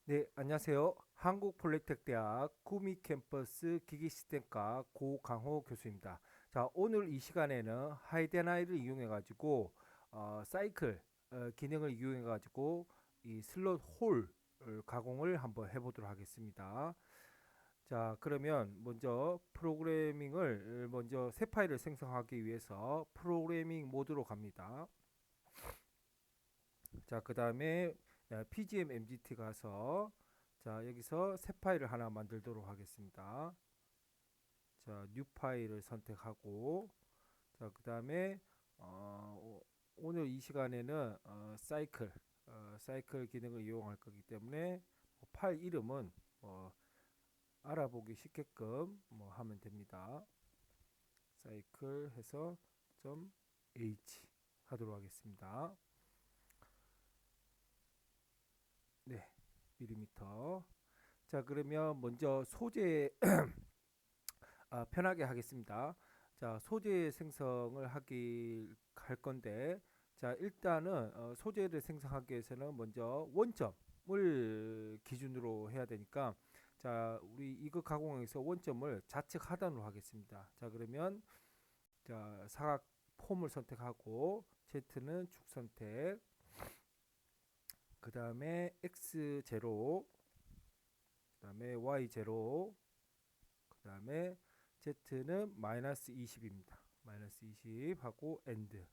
네, 안녕하세요. 한국폴리텍대학 구미 캠퍼스 기기시스템과 고강호 교수입니다. 자, 오늘 이 시간에는 하이데나이를 이용해 가지고 사이클 기능을 이용해 가지고 이 슬롯 홀 가공을 한번 해보도록 하겠습니다. 자, 그러면 먼저 프로그래밍을 먼저 새 파일을 생성하기 위해서 프로그래밍 모드로 갑니다. 자, 그 다음에 PGM MGT 가서 자, 여기서 새 파일을 하나 만들도록 하겠습니다. 자, 뉴 파일을 선택하고 자, 그 다음에 오늘 이 시간에는 사이클 기능을 이용할 거기 때문에 파일 이름은 알아보기 쉽게끔 하면 됩니다. 사이클 해서 .h 하도록 하겠습니다. 네, 밀리미터. 자, 그러면 먼저 소재 편하게 하겠습니다. 자, 소재 생성을 할 건데, 자, 일단은 소재를 생성하기 위해서는 먼저 원점을 기준으로 해야 되니까, 자, 우리 이거 가공에서 원점을 좌측 하단으로 하겠습니다. 자, 그러면 자, 사각 폼을 선택하고 Z는 축 선택, 그 다음에 X 제로, 그 다음에 Y 제로, 그 다음에 Z는 마이너스 20입니다. 마이너스 20 하고 엔드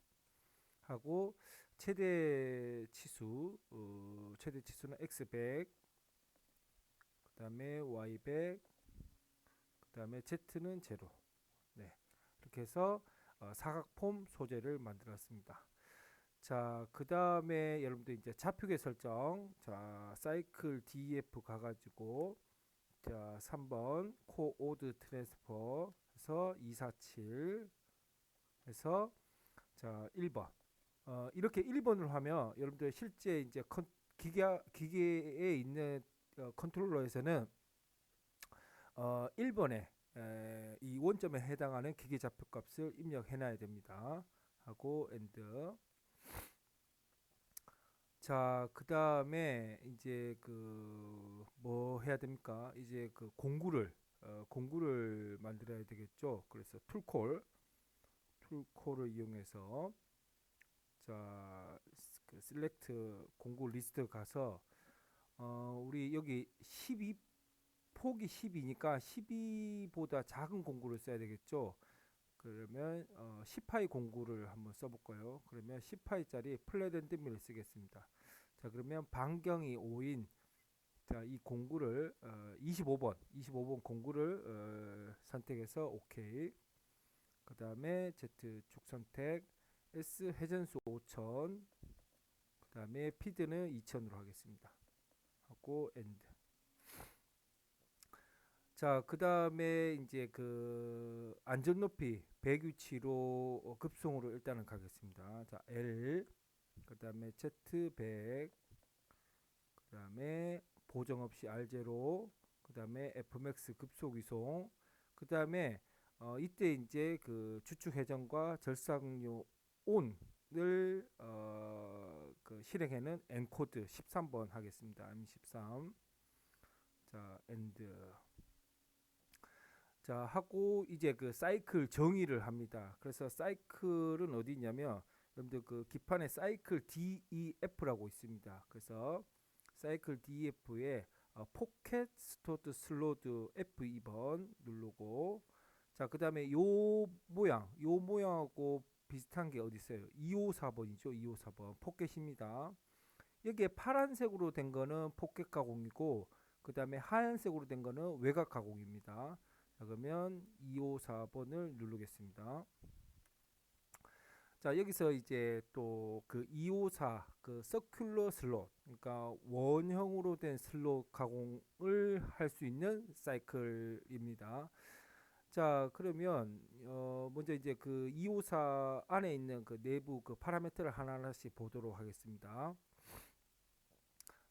하고 최대 치수는 X 100, 그 다음에 Y 100, 그 다음에 Z는 제로. 네, 이렇게 해서 사각폼 소재를 만들었습니다. 자, 그 다음에 여러분들 이제 좌표계 설정. 자, 사이클 DEF 가가지고 자, 3번 코오드 트랜스퍼 해서 247 해서 자, 1번. 이렇게 1번을 하면 여러분들 실제 이제 기계에 있는 컨트롤러에서는 1번에 이 원점에 해당하는 기계 좌표 값을 입력해 놔야 됩니다. 하고 엔드. 자, 그 다음에 이제 그 뭐 해야 됩니까? 이제 그 공구를 만들어야 되겠죠. 그래서 툴콜을 이용해서 자, 그 셀렉트 공구 리스트 가서 우리 여기 12 폭이 10이니까 12보다 작은 공구를 써야 되겠죠. 그러면 10파이 공구를 한번 써볼까요? 그러면 10파이짜리 플랫 앤드 밀을 쓰겠습니다. 자, 그러면 반경이 5인 자, 이 공구를 25번 공구를 선택해서 오케이. 그 다음에 Z 축 선택, S 회전수 5000, 그 다음에 피드는 2000으로 하겠습니다. 하고 엔드. 자, 그 다음에 이제 그 안전 높이 100 위치로 급송으로 일단은 가겠습니다. 자, L, 그 다음에 Z 100, 그 다음에 보정 없이 R0, 그 다음에 Fmax 급속 이송, 그 다음에 이때 이제 그 주축 회전과 절삭류 온을 그 실행에는 엔코드 13번 하겠습니다. M13. 자, 엔드. 자, 하고 이제 그 사이클 정의를 합니다. 그래서 사이클은 어디 있냐면 여러분들 그 기판에 사이클 DEF라고 있습니다. 그래서 사이클 DEF에 포켓 스토트 슬로드 F2번 누르고 자, 그다음에 요 모양하고 비슷한 게 어디 있어요? 254번이죠. 254번 포켓입니다. 여기에 파란색으로 된 거는 포켓 가공이고 그다음에 하얀색으로 된 거는 외곽 가공입니다. 자, 그러면 254번을 누르겠습니다. 자, 여기서 이제 또 그 254, 그 서큘러 슬롯, 그러니까 원형으로 된 슬롯 가공을 할 수 있는 사이클입니다. 자, 그러면 먼저 이제 그 254 안에 있는 그 내부 그 파라미터를 하나하나씩 보도록 하겠습니다.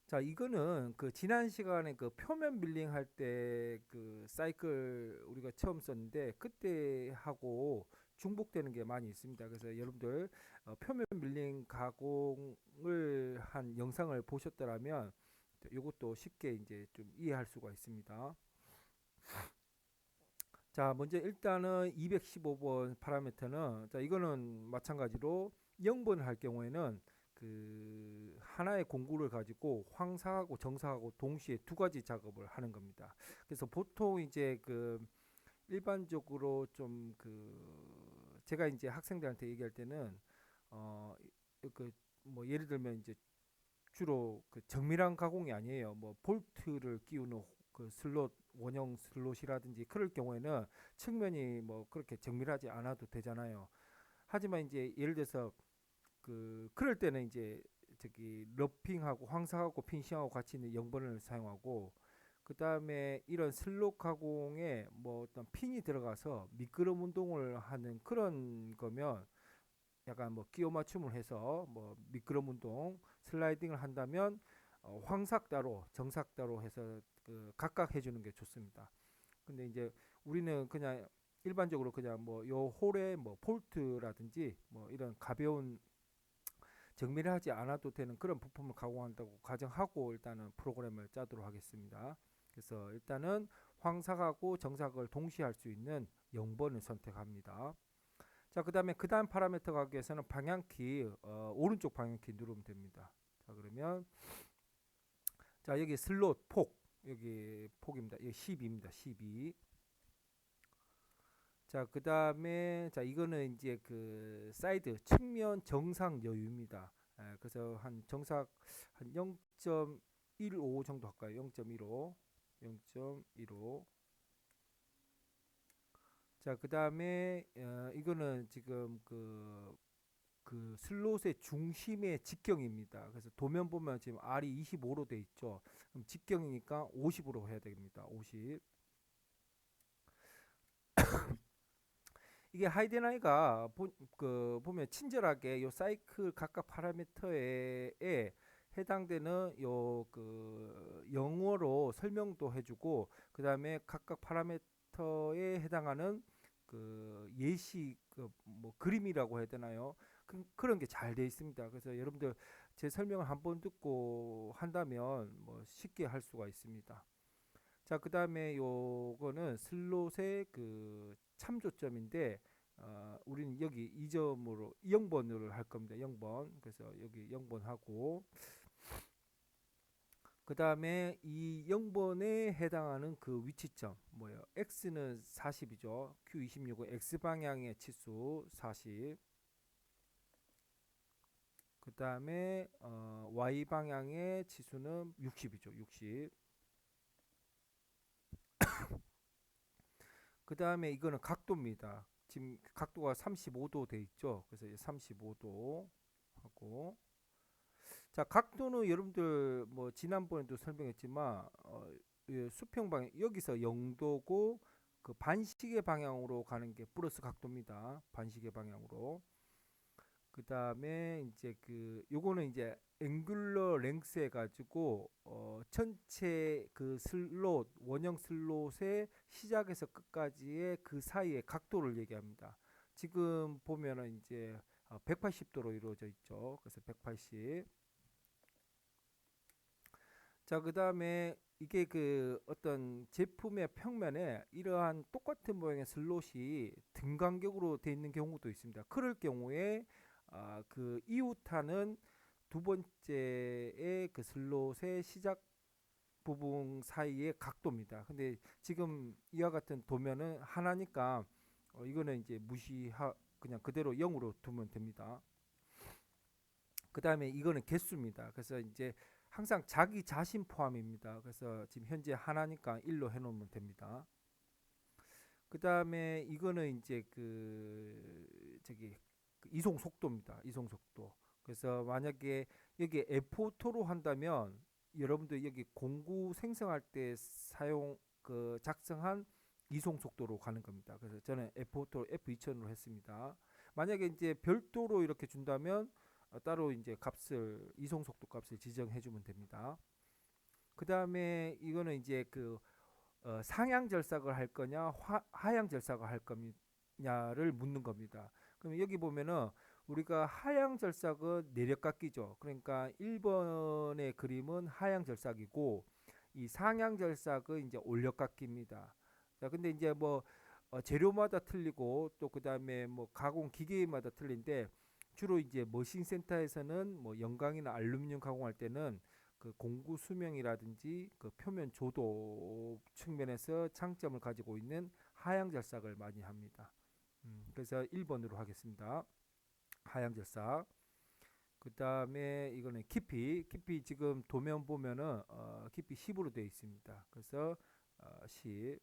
자, 이거는 그 지난 시간에 그 표면 밀링 할 때 그 사이클 우리가 처음 썼는데 그때 하고 중복되는 게 많이 있습니다. 그래서 여러분들 표면 밀링 가공을 한 영상을 보셨더라면 파라미터. 이것도 쉽게 이제 좀 이해할 수가 있습니다. 자, 먼저 일단은 215번 파라미터는, 자, 이거는 마찬가지로 0번을 할 경우에는 그 하나의 공구를 가지고 황사하고 정사하고 동시에 두 가지 작업을 하는 겁니다. 그래서 보통 이제 그 일반적으로 좀 그 제가 이제 학생들한테 얘기할 때는 어 그 뭐 예를 들면 이제 주로 그 정밀한 가공이 아니에요. 뭐 볼트를 끼우는 그 슬롯, 원형 슬롯이라든지 그럴 경우에는 측면이 뭐 그렇게 정밀하지 않아도 되잖아요. 하지만 이제 예를 들어서 그럴 때는 이제 저기 러핑하고 황사하고 핀싱하고 같이 있는 영번을 사용하고, 그 다음에 이런 슬롯 가공에 뭐 어떤 핀이 들어가서 미끄럼 운동을 하는 그런 거면 약간 뭐 끼워 맞춤을 해서 뭐 미끄럼 운동, 슬라이딩을 한다면 황삭 따로, 정삭 따로 해서 그 각각 해주는 게 좋습니다. 근데 이제 우리는 그냥 일반적으로 그냥 뭐 요 홀에 뭐 폴트라든지 뭐 이런 가벼운 정밀하지 않아도 되는 그런 부품을 가공한다고 가정하고 일단은 프로그램을 짜도록 하겠습니다. 그래서 일단은 황삭하고 정삭을 동시에 할 수 있는 0번을 선택합니다. 자, 그다음에 그 다음 파라미터 가기 위해서는 방향키 오른쪽 방향키 누르면 됩니다. 자, 그러면 자, 여기 슬롯 폭, 여기 폭입니다. 여기 12입니다. 12. 자, 그다음에 자, 이거는 이제 그 사이드 측면 정상 여유입니다. 그래서 한 정삭 한 0.15 정도 할까요? 0.15. 0.15. 자, 그다음에 이거는 지금 그 슬롯의 중심의 직경입니다. 그래서 도면 보면 지금 R이 25로 돼 있죠. 그럼 직경이니까 50으로 해야 됩니다. 50. 이게 하이데나이가 보면 친절하게 요 사이클 각각 파라미터에 해당되는 요 그 영어로 설명도 해주고, 그 다음에 각각 파라미터에 해당하는 그 예시 그 뭐 그림이라고 해야 되나요? 그런 게 잘 돼 있습니다. 그래서 여러분들 제 설명을 한번 듣고 한다면 뭐 쉽게 할 수가 있습니다. 자, 그 다음에 요거는 슬롯의 그 참조점인데, 우리는 여기 2점으로 0번으로 할 겁니다. 0번. 그래서 여기 0번 하고, 그 다음에 이 0번에 해당하는 그 위치점 뭐예요? x는 40이죠. q26은 x 방향의 치수 40. 그 다음에 y 방향의 치수는 60이죠. 60. 그 다음에 이거는 각도입니다. 지금 각도가 35도 돼 있죠. 그래서 35도 하고, 자, 각도는 여러분들 뭐 지난번에도 설명했지만 수평 방향 여기서 0도고 그 반시계 방향으로 가는 게 플러스 각도입니다. 반시계 방향으로. 그 다음에 이제 요거는 이제 앵글러 랭스 해가지고 전체 그 슬롯 원형 슬롯의 시작에서 끝까지의 그 사이의 각도를 얘기합니다. 지금 보면은 이제 180도로 이루어져 있죠. 그래서 180. 자, 그 다음에 이게 그 어떤 제품의 평면에 이러한 똑같은 모양의 슬롯이 등간격으로 되어 있는 경우도 있습니다. 그럴 경우에 그 이웃하는 두 번째의 그 슬롯의 시작 부분 사이의 각도입니다. 근데 지금 이와 같은 도면은 하나니까 이거는 이제 그냥 그대로 0으로 두면 됩니다. 그 다음에 이거는 개수입니다. 그래서 이제 항상 자기 자신 포함입니다. 그래서 지금 현재 하나니까 1로 해놓으면 됩니다. 그 다음에 이거는 이제 그 이송 속도입니다. 이송 속도. 그래서 만약에 여기 F4로 한다면 여러분들 여기 공구 생성할 때 작성한 이송 속도로 가는 겁니다. 그래서 저는 F4로 F2000으로 했습니다. 만약에 이제 별도로 이렇게 준다면 따로 이제 이송 속도 값을 지정해 주면 됩니다. 그 다음에 이거는 이제 상향 절삭을 할 거냐 하향 절삭을 할 거냐를 묻는 겁니다. 그럼 여기 보면은 우리가 하향 절삭은 내력 깎기죠. 그러니까 1번의 그림은 하향 절삭이고 이 상향 절삭은 이제 올력 깎기입니다. 자, 근데 이제 뭐 재료마다 틀리고 또 그다음에 뭐 가공 기계마다 틀린데 주로 이제 머신 센터에서는 뭐 영광이나 알루미늄 가공할 때는 그 공구 수명이라든지 그 표면 조도 측면에서 장점을 가지고 있는 하향 절삭을 많이 합니다. 그래서 1번으로 하겠습니다. 하향 절삭. 그다음에 이거는 깊이 지금 도면 보면은 깊이 10으로 되어 있습니다. 그래서 10.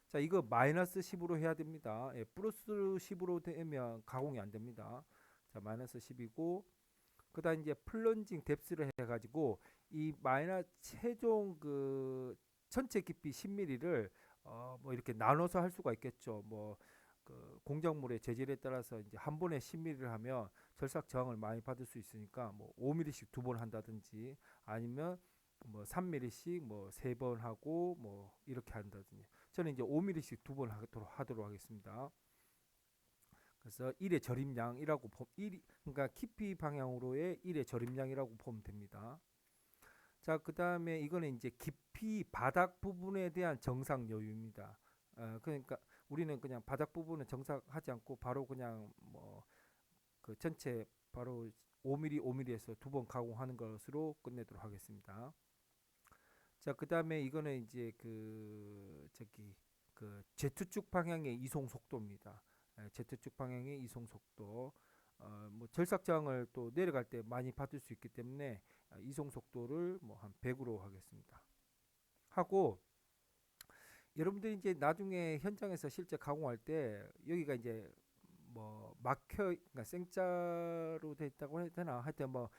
자, 이거 마이너스 10으로 해야 됩니다. 예, 플러스 10으로 되면 가공이 안 됩니다. 자, 마이너스 10이고 그다음 이제 플런징 뎁스를 해 가지고 이 마이너스 최종 그 전체 깊이 10mm를 뭐 이렇게 나눠서 할 수가 있겠죠. 뭐 그 공작물의 재질에 따라서 이제 한 번에 10mm를 하면 절삭 저항을 많이 받을 수 있으니까 뭐 5mm씩 두 번 한다든지 아니면 뭐 3mm씩 뭐 세 번 하고 뭐 이렇게 한다든지 저는 이제 5mm씩 두 번 하도록 하겠습니다. 그래서 1의 절임량이라고 그러니까 깊이 방향으로의 1의 절임량이라고 보면 됩니다. 자, 그다음에 이거는 이제 깊이 바닥 부분에 대한 정삭 여유입니다. 그러니까 우리는 그냥 바닥 부분은 정삭하지 않고 바로 그냥 뭐 그 전체 바로 5mm 5mm에서 두 번 가공하는 것으로 끝내도록 하겠습니다. 자, 그다음에 이거는 이제 그 저기 그 Z축 방향의 이송 속도입니다. Z축 방향의 이송 속도. 뭐 절삭 저항을 또 내려갈 때 많이 받을 수 있기 때문에 이송 속도를 뭐 한 100으로 하겠습니다. 하고 여러분들이 이제 나중에 현장에서 실제 가공할 때 여기가 이제 뭐 막혀 그러니까 생자로 돼 있다고 해야 되나 하여튼 뭐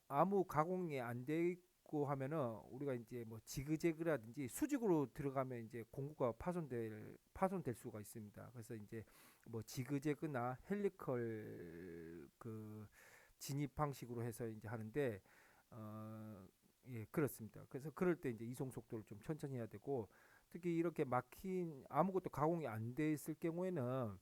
아무 가공이 안 돼 있고 하면은 우리가 이제 뭐 지그재그라든지 수직으로 들어가면 이제 공구가 파손될 수가 있습니다. 그래서 이제 뭐 지그재그나 헬리컬 그 진입 방식으로 해서 이제 하는데 예, 그렇습니다. 그래서 그럴 때 이제 이송 속도를 좀 천천히 해야 되고 특히 이렇게 막힌 아무것도 가공이 안 돼 있을 경우에는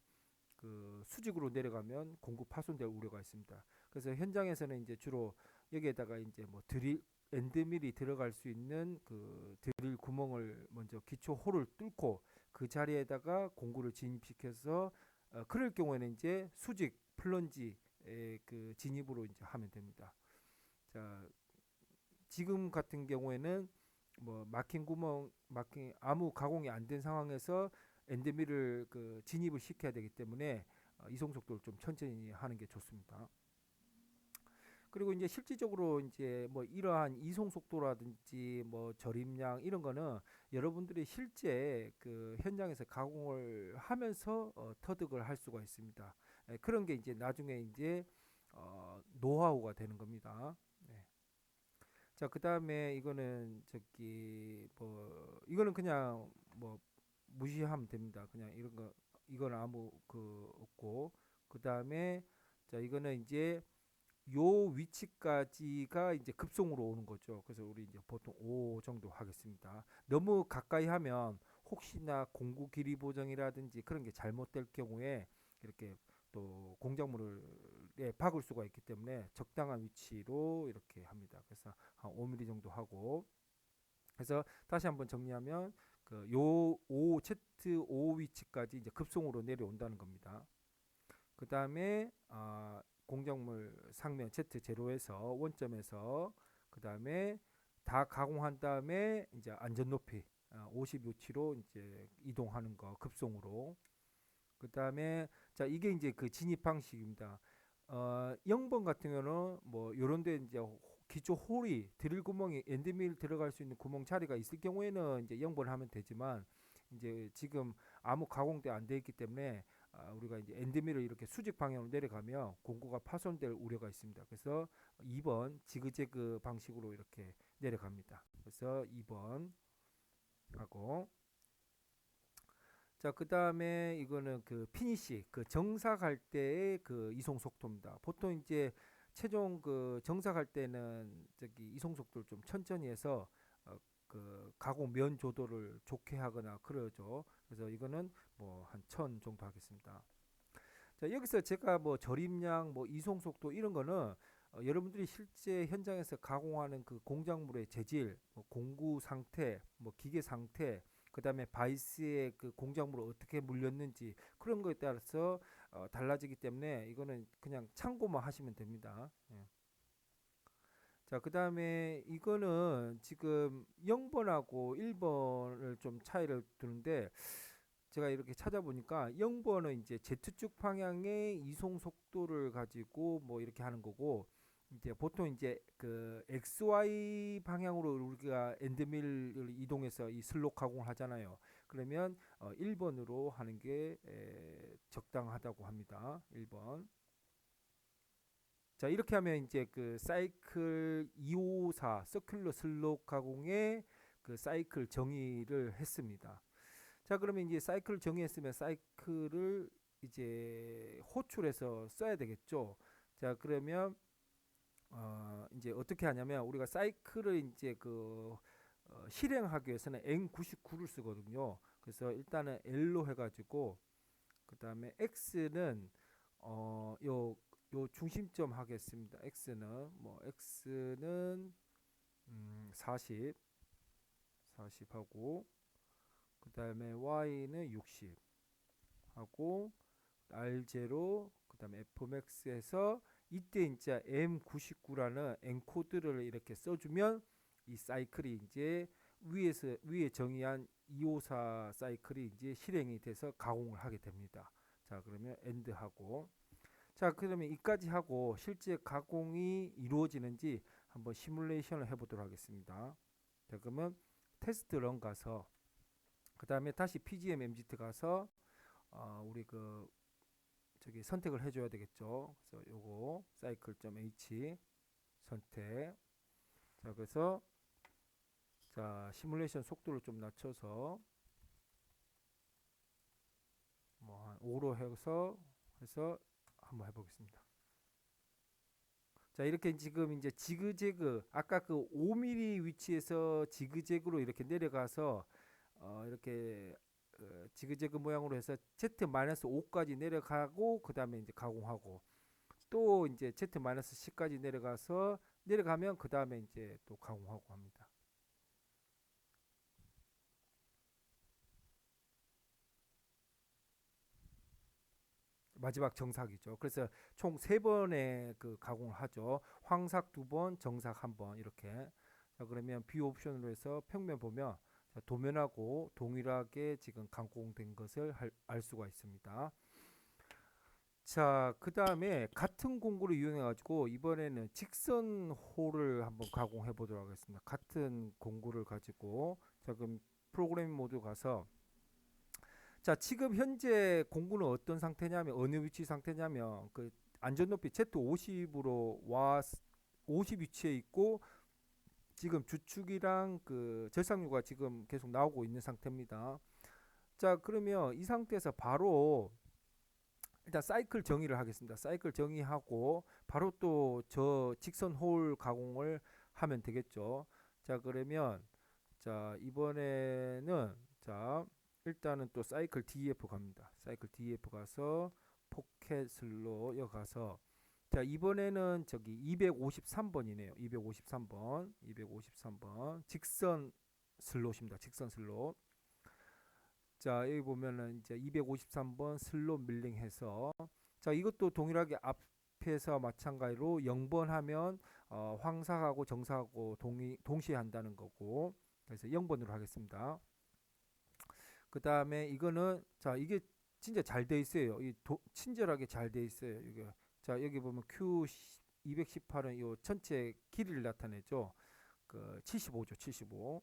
그 수직으로 내려가면 공구 파손될 우려가 있습니다. 그래서 현장에서는 이제 주로 여기에다가 이제 뭐 드릴 엔드밀이 들어갈 수 있는 그 드릴 구멍을 먼저 기초 홀을 뚫고 그 자리에다가 공구를 진입시켜서 그럴 경우에는 이제 수직 플런지 그 진입으로 이제 하면 됩니다. 자, 지금 같은 경우에는 뭐 막힌 아무 가공이 안 된 상황에서 엔드밀을 그 진입을 시켜야 되기 때문에 이송 속도를 좀 천천히 하는 게 좋습니다. 그리고 이제 실질적으로 이제 뭐 이러한 이송 속도라든지 뭐 절임량 이런 거는 여러분들이 실제 그 현장에서 가공을 하면서 터득을 할 수가 있습니다. 그런 게 이제 나중에 이제 노하우가 되는 겁니다. 네. 자, 그다음에 이거는 저기 뭐 이거는 그냥 뭐 무시하면 됩니다. 그냥 이런 거 이건 아무 그 없고 그다음에 자, 이거는 이제 요 위치까지가 이제 급송으로 오는 거죠. 그래서 우리 이제 보통 5 정도 하겠습니다. 너무 가까이 하면 혹시나 공구 길이 보정이라든지 그런 게 잘못될 경우에 이렇게 또 공작물을 박을 수가 있기 때문에 적당한 위치로 이렇게 합니다. 그래서 한 5mm 정도 하고 그래서 다시 한번 정리하면 그요 Z5 위치까지 이제 급송으로 내려온다는 겁니다. 그 다음에 공작물 상면 Z0에서 원점에서 그 다음에 다 가공한 다음에 이제 안전 높이 50유치로 이제 이동하는 거 급송으로 그 다음에 자 이게 이제 그 진입 방식입니다. 0번 같은 경우는 뭐 요런데 이제 기초 홀이 드릴 구멍이 엔드밀 들어갈 수 있는 구멍 자리가 있을 경우에는 이제 0번 하면 되지만 이제 지금 아무 가공도 안 돼 있기 때문에 우리가 이제 엔드밀을 이렇게 수직 방향으로 내려가면 공구가 파손될 우려가 있습니다. 그래서 2번 지그재그 방식으로 이렇게 내려갑니다. 그래서 2번 하고 자, 그다음에 이거는 그 피니시 그 정삭할 때의 그 이송 속도입니다. 보통 이제 최종 그 정삭할 때는 저기 이송 속도를 좀 천천히 해서 그 가공 면 조도를 좋게 하거나 그러죠. 그래서 이거는 뭐 한 1000 정도 하겠습니다. 자, 여기서 제가 뭐 절임량, 뭐 이송 속도 이런 거는 여러분들이 실제 현장에서 가공하는 그 공작물의 재질, 뭐 공구 상태, 뭐 기계 상태, 그다음에 바이스의 그 공작물을 어떻게 물렸는지 그런 거에 따라서 달라지기 때문에 이거는 그냥 참고만 하시면 됩니다. 예. 자, 그다음에 이거는 지금 0번하고 1번을 좀 차이를 두는데 제가 이렇게 찾아보니까 0번은 이제 Z축 방향의 이송 속도를 가지고 뭐 이렇게 하는 거고 이제 보통 이제 그 XY 방향으로 우리가 엔드밀을 이동해서 이 슬롯 가공을 하잖아요. 그러면 1번으로 하는 게 적당하다고 합니다. 1번. 자, 이렇게 하면 이제 그 사이클 254 서큘러 슬롯 가공의 그 사이클 정의를 했습니다. 자, 그러면 이제 사이클을 정의했으면 사이클을 이제 호출해서 써야 되겠죠. 자, 그러면 이제 어떻게 하냐면 우리가 사이클을 이제 그 실행하기 위해서는 N99를 쓰거든요. 그래서 일단은 L로 해가지고 그 다음에 X는 요 중심점 하겠습니다. X는 40 하고 그 다음에 Y는 60 하고 R0 그 다음에 Fmax에서 이때 이제 M99라는 엔코드를 이렇게 써주면 이 사이클이 이제 위에 정의한 254 사이클이 이제 실행이 돼서 가공을 하게 됩니다. 자, 그러면 엔드 하고 자, 그러면 이까지 하고 실제 가공이 이루어지는지 한번 시뮬레이션을 해보도록 하겠습니다. 자, 그러면 테스트 런 가서 그 다음에 다시 PGM MGT 가서 우리 그 저기 선택을 해줘야 되겠죠. 그래서 요거 cycle.h 선택. 자, 그래서 자 시뮬레이션 속도를 좀 낮춰서 뭐 한 5로 해서 한번 해보겠습니다. 자, 이렇게 지금 이제 지그재그 아까 그 5mm 위치에서 지그재그로 이렇게 내려가서 이렇게 지그재그 모양으로 해서 Z-5까지 내려가고 그 다음에 이제 가공하고 또 이제 Z-10까지 내려가면 그 다음에 이제 또 가공하고 합니다. 마지막 정삭이죠. 그래서 총 3번의 그 가공을 하죠. 황삭 2번, 정삭 1번 이렇게. 자, 그러면 B 옵션으로 해서 평면 보면 자, 도면하고 동일하게 지금 가공된 것을 알 수가 있습니다. 자, 그 다음에 같은 공구를 이용해 가지고 이번에는 직선 홀을 한번 가공해 보도록 하겠습니다. 같은 공구를 가지고 자, 그럼 프로그래밍 모드 가서 자, 지금 현재 공구는 어떤 상태냐면 어느 위치 상태냐면 그 안전 높이 Z50으로 와 50 위치에 있고 지금 주축이랑 그 절삭류가 지금 계속 나오고 있는 상태입니다. 자, 그러면 이 상태에서 바로 일단 사이클 정의를 하겠습니다. 사이클 정의하고 바로 또 저 직선 홀 가공을 하면 되겠죠. 자, 그러면 자, 이번에는 자, 일단은 또 사이클 DEF 갑니다. 사이클 DEF 가서 포켓슬로 여가서 자, 이번에는 저기 253번이네요. 253번 직선 슬롯입니다. 직선 슬롯. 자, 여기 보면은 이제 253번 슬롯 밀링해서 자, 이것도 동일하게 앞에서 마찬가지로 0번 하면 황사하고 정사하고 동시에 한다는 거고 그래서 0번으로 하겠습니다. 그 다음에 이거는 자, 이게 진짜 잘 돼 있어요. 친절하게 잘 돼 있어요. 이게 자, 여기 보면 Q 218은 이 전체 길이를 나타내죠. 그 75죠. 75.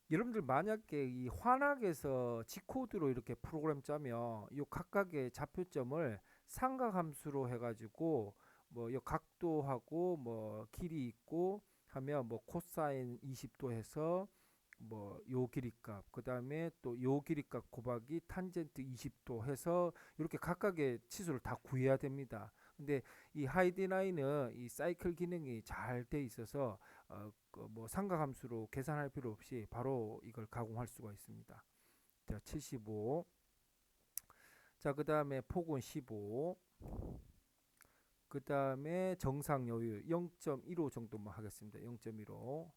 여러분들 만약에 이 환학에서 G코드로 이렇게 프로그램 짜면 이 각각의 좌표점을 삼각함수로 해가지고 뭐 이 각도하고 뭐 길이 있고 하면 뭐 코사인 20도 해서 뭐 요 길이값 그 다음에 또 요 길이값 곱하기 탄젠트 20도 해서 이렇게 각각의 치수를 다 구해야 됩니다. 근데 이 하이디나인은 이 사이클 기능이 잘 돼 있어서 그뭐 삼각함수로 계산할 필요 없이 바로 이걸 가공할 수가 있습니다. 자, 75. 자, 그 다음에 폭은 15. 그 다음에 정상 여유 0.15 정도만 하겠습니다. 0.15.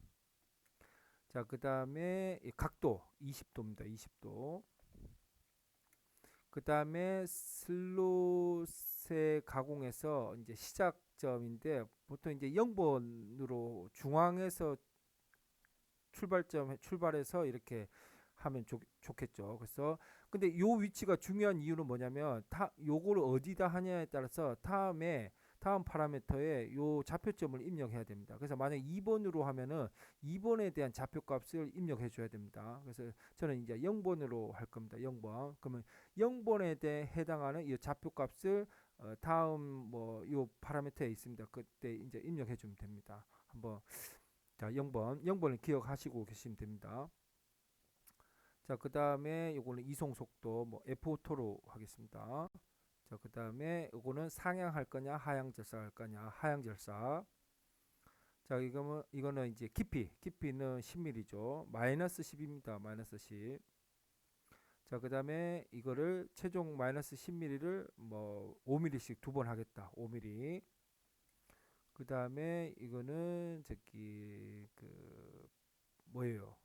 자, 그 다음에 각도 20도입니다. 20도. 그 다음에 슬롯의 가공에서 이제 시작점인데 보통 이제 0번으로 중앙에서 출발해서 이렇게 하면 좋겠죠. 그래서 근데 요 위치가 중요한 이유는 뭐냐면 요거를 어디다 하냐에 따라서 다음 파라미터에 요 좌표점을 입력해야 됩니다. 그래서 만약 2번으로 하면은 2번에 대한 좌표값을 입력해 줘야 됩니다. 그래서 저는 이제 0번으로 할 겁니다. 0번. 그러면 0번에 대해 해당하는 이 좌표값을 다음 뭐 요 파라미터에 있습니다. 그때 이제 입력해 주면 됩니다. 한번 자, 0번을 기억하시고 계시면 됩니다. 자, 그 다음에 요거는 이송 속도 뭐 F5로 하겠습니다. 자, 그 다음에 요거는 상향할 거냐 하향 절사할 거냐 하향 절사. 자, 이거는 이제 깊이는 10mm죠. 마이너스 10입니다. 마이너스 10. 자, 그 다음에 이거를 최종 마이너스 10mm를 뭐 5mm씩 두 번 하겠다. 5mm. 그 다음에 이거는 저기 그 뭐예요?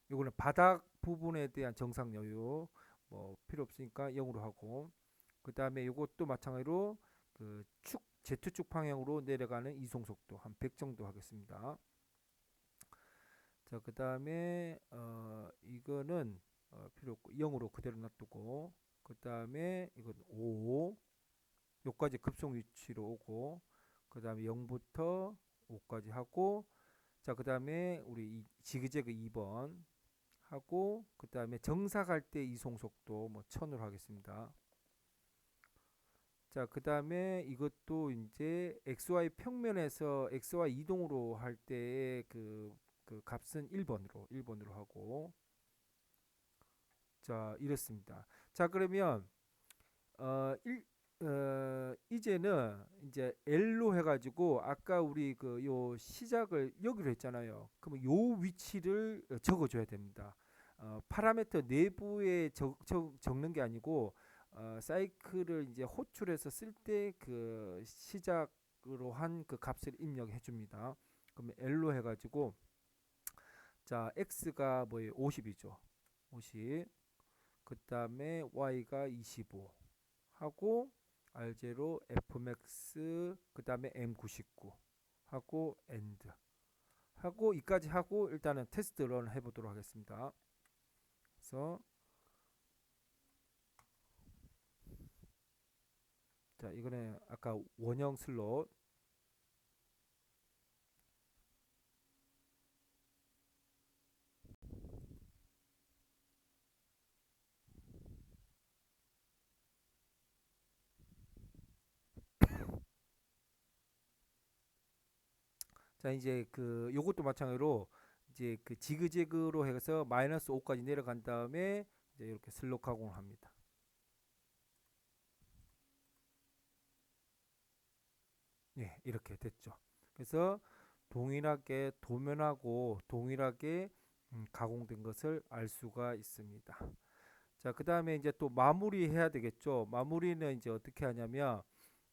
이거는 바닥 부분에 대한 정상 여유 뭐 필요 없으니까 0으로 하고 그 다음에 이것도 마찬가지로 그축 Z축 방향으로 내려가는 이송 속도 한 100 정도 하겠습니다. 자, 그 다음에 이거는 필요 없고 0으로 그대로 놔두고 그 다음에 이건 5 요까지 급속 위치로 오고 그 다음에 0부터 5까지 하고 자, 그 다음에 우리 지그재그 2번 하고 그 다음에 정삭할 때 이송 속도 뭐 1000으로 하겠습니다. 자, 그 다음에 이것도 이제 XY 평면에서 XY 이동으로 할 때의 그 값은 1번으로 하고 자, 이렇습니다. 자, 그러면 어, 이제는 이제 L로 해가지고 아까 우리 그 요 시작을 여기로 했잖아요. 그러면 요 위치를 적어줘야 됩니다. 파라미터 내부에 적는 게 아니고 사이클을 이제 호출해서 쓸 때 그 시작으로 한 그 값을 입력해 줍니다. 그러면 L로 해가지고 자 X가 뭐예요? 50이죠. 50. 그 다음에 Y가 25. 하고 R0 Fmax 그 다음에 M99 하고 END 하고 이까지 하고 일단은 테스트 런 해보도록 하겠습니다. 그래서 자 이거는 아까 원형 슬롯 자 이제 그 요것도 마찬가지로 이제 그 지그재그로 해서 마이너스 5까지 내려간 다음에 이제 이렇게 슬롯 가공을 합니다. 예, 이렇게 됐죠. 그래서 동일하게 도면하고 동일하게 가공된 것을 알 수가 있습니다. 자, 그 다음에 이제 또 마무리 해야 되겠죠. 마무리는 이제 어떻게 하냐면,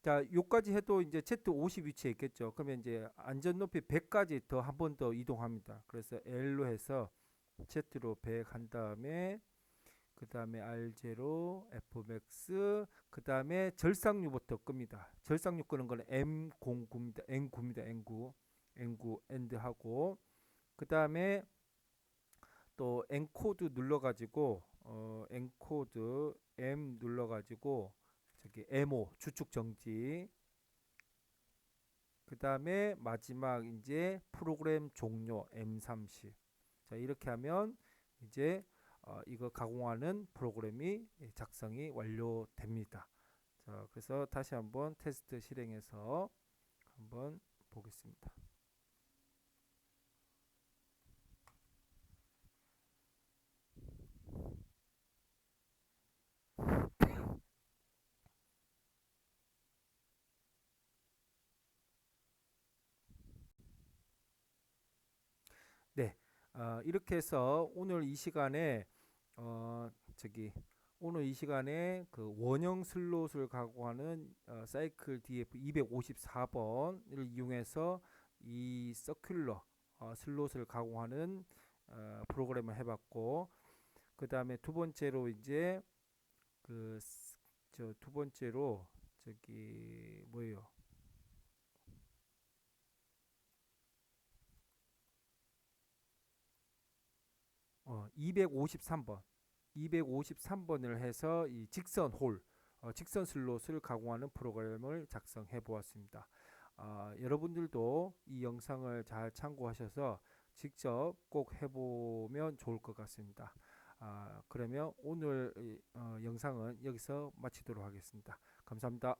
자, 요까지 해도 이제 Z50 위치에 있겠죠. 그러면 이제 안전 높이 100까지 더 한 번 더 이동합니다. 그래서 L로 해서 Z로 100 한 다음에, 그 다음에 R0, Fmax, 그 다음에 절상류부터 끕니다. 절상류 끄는 거는 M09입니다. N9입니다. N9. N9 엔드 하고, 그 다음에 또 엔코드 눌러가지고 엔코드 M 눌러가지고 저기 M5 주축 정지 그 다음에 마지막 이제 프로그램 종료 M30 자 이렇게 하면 이제 이거 가공하는 프로그램이 작성이 완료됩니다. 자 그래서 다시 한번 테스트 실행해서 한번 보겠습니다. 네, 이렇게 해서 오늘 이 시간에 저기 오늘 이 시간에 그 원형 슬롯을 가공하는 사이클 DF 254번을 이용해서 이 서큘러 슬롯을 가공하는 프로그램을 해봤고, 그 다음에 두 번째로 이제 그 저 두 번째로 저기 뭐예요? 253번 253번을 해서 이 직선 홀 직선 슬롯을 가공하는 프로그램을 작성해 보았습니다. 여러분들도 이 영상을 잘 참고하셔서 직접 꼭 해보면 좋을 것 같습니다. 그러면 오늘 영상은 여기서 마치도록 하겠습니다. 감사합니다.